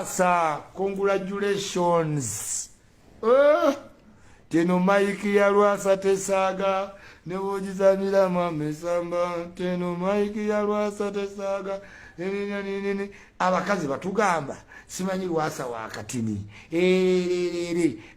Lwasa, congratulations. Teno Mike ya Lwasa tesaga ne wojizanira mamesamba. Teno Mike ya Lwasa tesaga nini abakazi batugamba simanyi Lwasa wakatini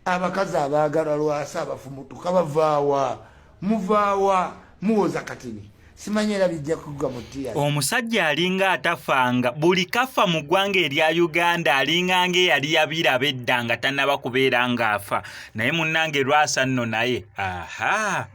abakazi abagala Lwasa abafumutuka bavaawa muvaawa muwoza katini simanyera bijja kugwa mutia. Omusajja alinga atafanga buli kafa mu ggwanga erya Uganda alinga nge yali yabira beddanga tanaba kubeera ngaafa naye munnange Lwasa nno naye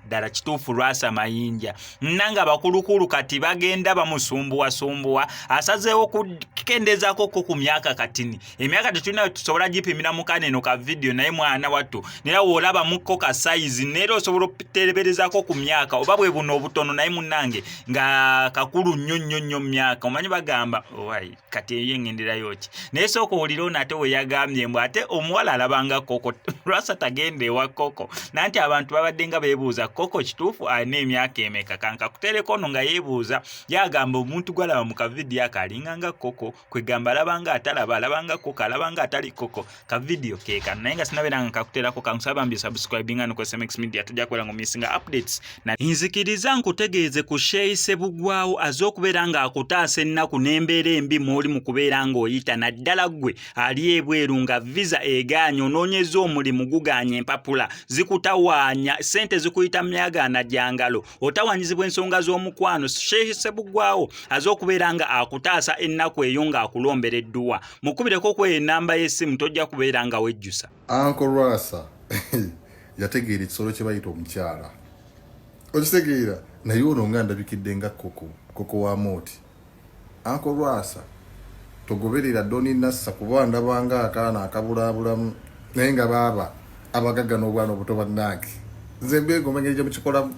ddala kituufu Lwasa mayinja nnanga bakulukulu kati bagenda bamusumbuwa asazeewo kukendezaako ku myaka katini emyaka tetulina tusobola gipimira mu kaneno ka video naye mwana wattu nera woolaba mukko ka size neera osobola okutereberezaako ku myaka oba bwe buno obutono naye munnange nga kakulu nnyo myaka omanyi bagamba owai kati eyengenderayo ki naye sooka owulira ono ate we yagambye mbw ate omuwala alabanga koko Lwasa tagenda ewa koko nanti abantu babadde nga beebuuza koko kituufu alina emyaka emeka kanka kutereko ono nga yeebuuza yagamba omuntu gwalaba mu kavidiyo ako alinganga koko kwegamba alabanga atalaba alabanga koko alabanga atali koko kavidiyo keekano naye nga sinabeeranga kakuterako kankusaba mbye subscribinga no ku SMX Media tujja kubeera ngo misinga updates na nzikiriza nkutegeeze ku Sheise Bugwawo az'okubeera nga akutaasa ennaku n'embeera embi mw'oli mu kubeera ng'oyita naddala ggwe ali ebweru nga visa egaanye onoonyeza omulimu gugaanye empapula zikutawaanya ssente zikuyita myagaana gyangalo otawanyizibwa ensonga z'omukwano. Sheise Bugwawo az'okubeera nga akutaasa ennaku eyo ng'akulombera edduwa mukubireko kwe ennamba y'essimu tojja kubeera nga wejjusa. Uncle Lwasa yategeera ekisolo kye bayita omukyala okitegeera naye ono nga ndabikidde nga koko wa mooti. Uncle Lwasa togoberera Doni Nassa kuba ndabanga akaana akabulaabulamu naye nga baaba abagagga n'obwana obuto bannange nze mbeego mengeri gye mukikolamu